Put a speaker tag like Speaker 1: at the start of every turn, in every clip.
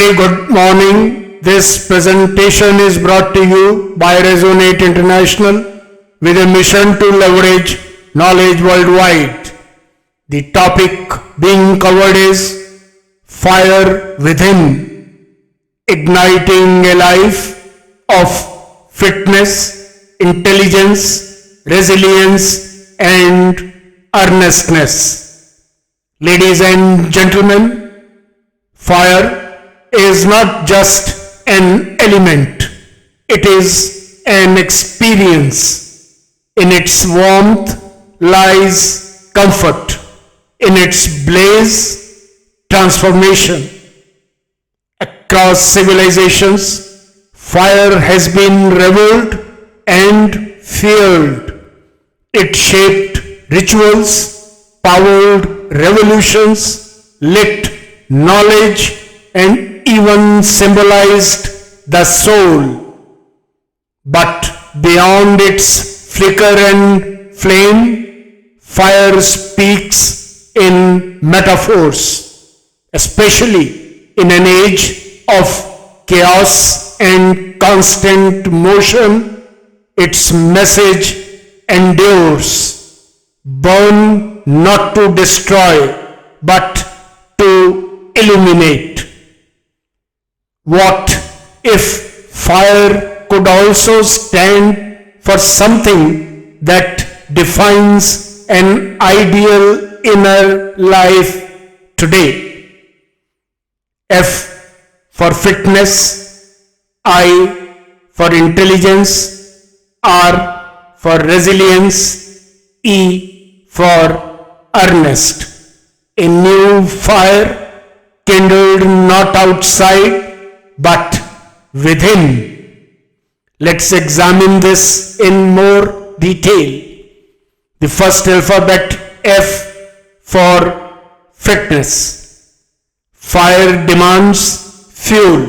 Speaker 1: very good morning. This presentation is brought to you by Resonate International with a mission to leverage knowledge worldwide. The topic being covered is Fire Within, igniting a life of fitness, intelligence, resilience, and earnestness. Ladies and gentlemen, fire is not just an element, it is an experience. In its warmth lies comfort, in its blaze, transformation. Across civilizations, fire has been revered and feared. It shaped rituals, powered revolutions, lit knowledge, and even symbolized the soul. But beyond its flicker and flame, fire speaks in metaphors, especially in an age of chaos and constant motion. Its message endures: burn not to destroy, but to illuminate. What if fire could also stand for something that defines an ideal inner life today? F for fitness, I for intelligence, R for resilience, E for earnest. A new fire kindled not outside but within. Let's examine this in more detail. The first alphabet, F for fitness. Fire demands fuel,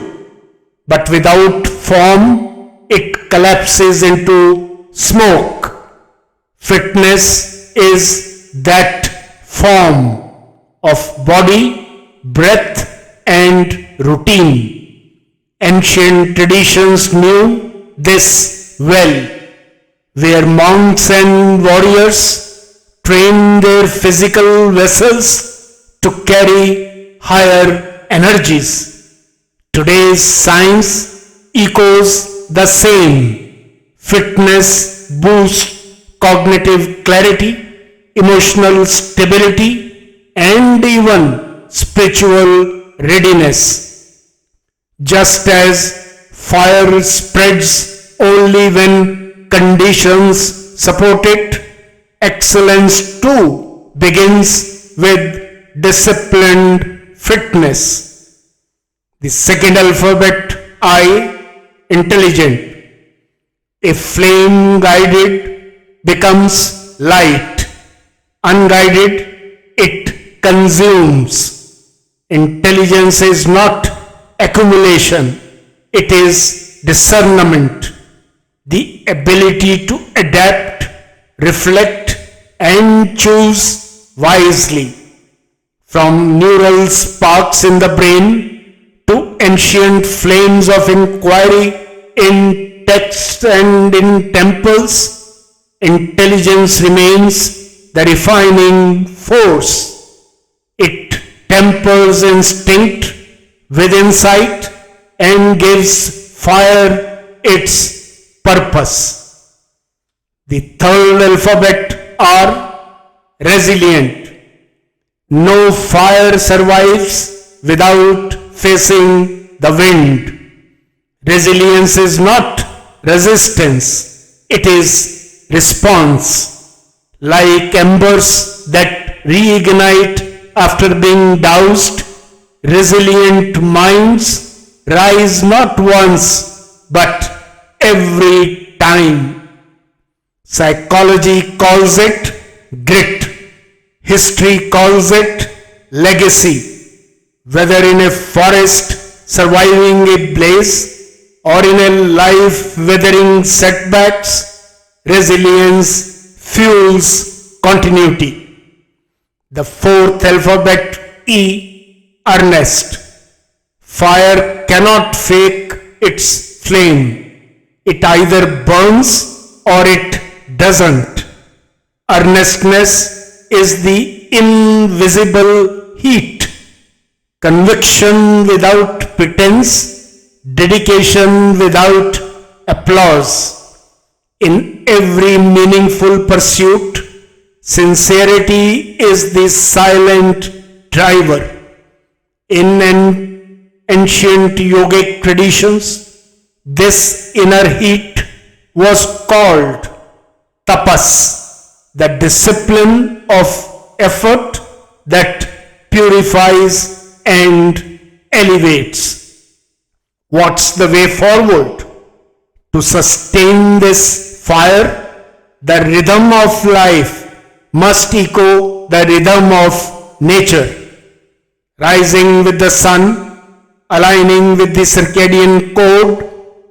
Speaker 1: but without form it collapses into smoke. Fitness is that form of body, breath, and routine. Ancient traditions knew this well, where monks and warriors trained their physical vessels to carry higher energies. Today's science echoes the same. Fitness boosts cognitive clarity, emotional stability, and even spiritual readiness. Just as fire spreads only when conditions support it, excellence too begins with disciplined fitness. The second alphabet, I, intelligent. A flame guided becomes light, unguided it consumes. Intelligence is not accumulation, it is discernment, the ability to adapt, reflect, and choose wisely. From neural sparks in the brain to ancient flames of inquiry in texts and in temples, intelligence remains the refining force. It tempers instinct with insight and gives fire its purpose. The third alphabet, R, resilient. No fire survives without facing the wind. Resilience is not resistance, it is response. Like embers that reignite after being doused, resilient minds rise not once but every time. Psychology calls it grit. History calls it legacy. Whether in a forest surviving a blaze or in a life weathering setbacks, resilience fuels continuity. The fourth alphabet, E, earnest. Fire cannot fake its flame. It either burns or it doesn't. Earnestness is the invisible heat. Conviction without pretense, dedication without applause. In every meaningful pursuit, sincerity is the silent driver. In ancient yogic traditions, this inner heat was called tapas, the discipline of effort that purifies and elevates. What's the way forward? To sustain this fire, the rhythm of life must echo the rhythm of nature. Rising with the sun, aligning with the circadian code,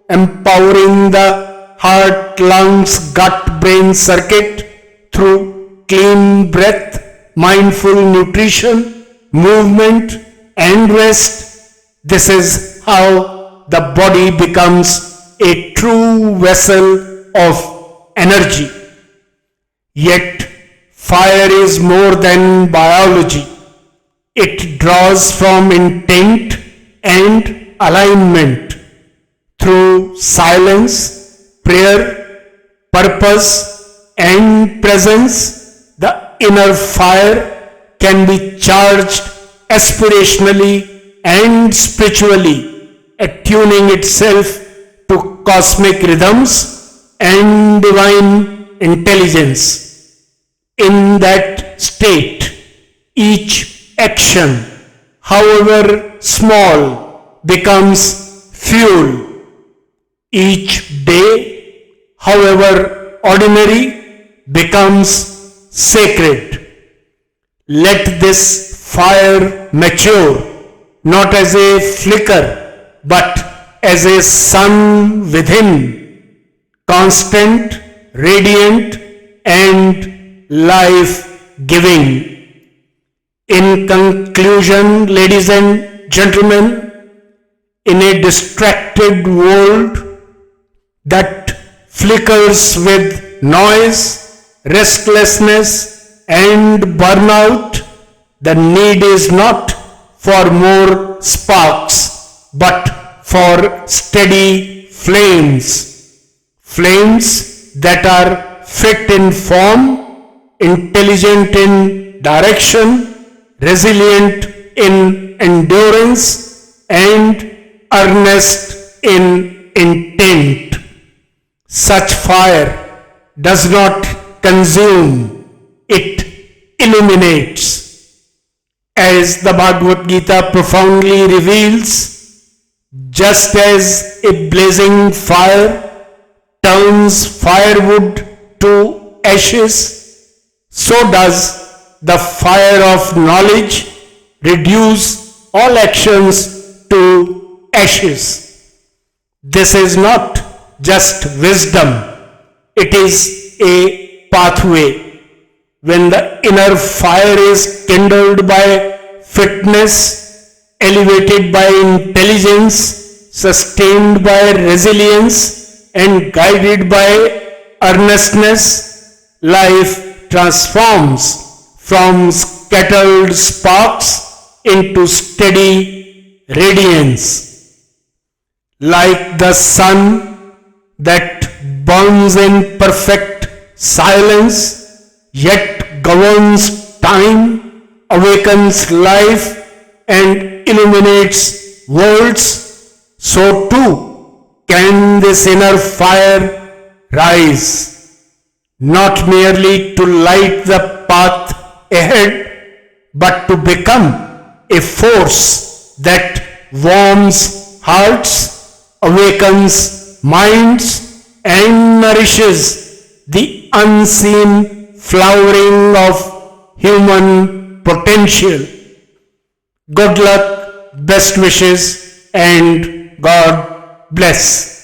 Speaker 1: empowering the heart, lungs, gut, brain circuit through clean breath, mindful nutrition, movement and rest. This is how the body becomes a true vessel of energy. Yet, fire is more than biology. It draws from intent and alignment. Through silence, prayer, purpose, and presence, the inner fire can be charged aspirationally and spiritually, attuning itself to cosmic rhythms and divine intelligence. In that state, each action, however small, becomes fuel. Each day, however ordinary, becomes sacred. Let this fire mature, not as a flicker, but as a sun within, constant, radiant, and life-giving. In conclusion, ladies and gentlemen, in a distracted world that flickers with noise, restlessness, and burnout, the need is not for more sparks, but for steady flames. Flames that are fit in form, intelligent in direction, resilient in endurance, and earnest in intent. Such fire does not consume, it illuminates. As the Bhagavad Gita profoundly reveals, just as a blazing fire turns firewood to ashes, so does the fire of knowledge reduce all actions to ashes. This is not just wisdom, it is a pathway. When the inner fire is kindled by fitness, elevated by intelligence, sustained by resilience, and guided by earnestness, life transforms from scattered sparks into steady radiance. Like the sun that burns in perfect silence, yet governs time, awakens life, and illuminates worlds, so too can this inner fire rise, not merely to light the path ahead, but to become a force that warms hearts, awakens minds, and nourishes the unseen flowering of human potential. Good luck, best wishes, and God bless.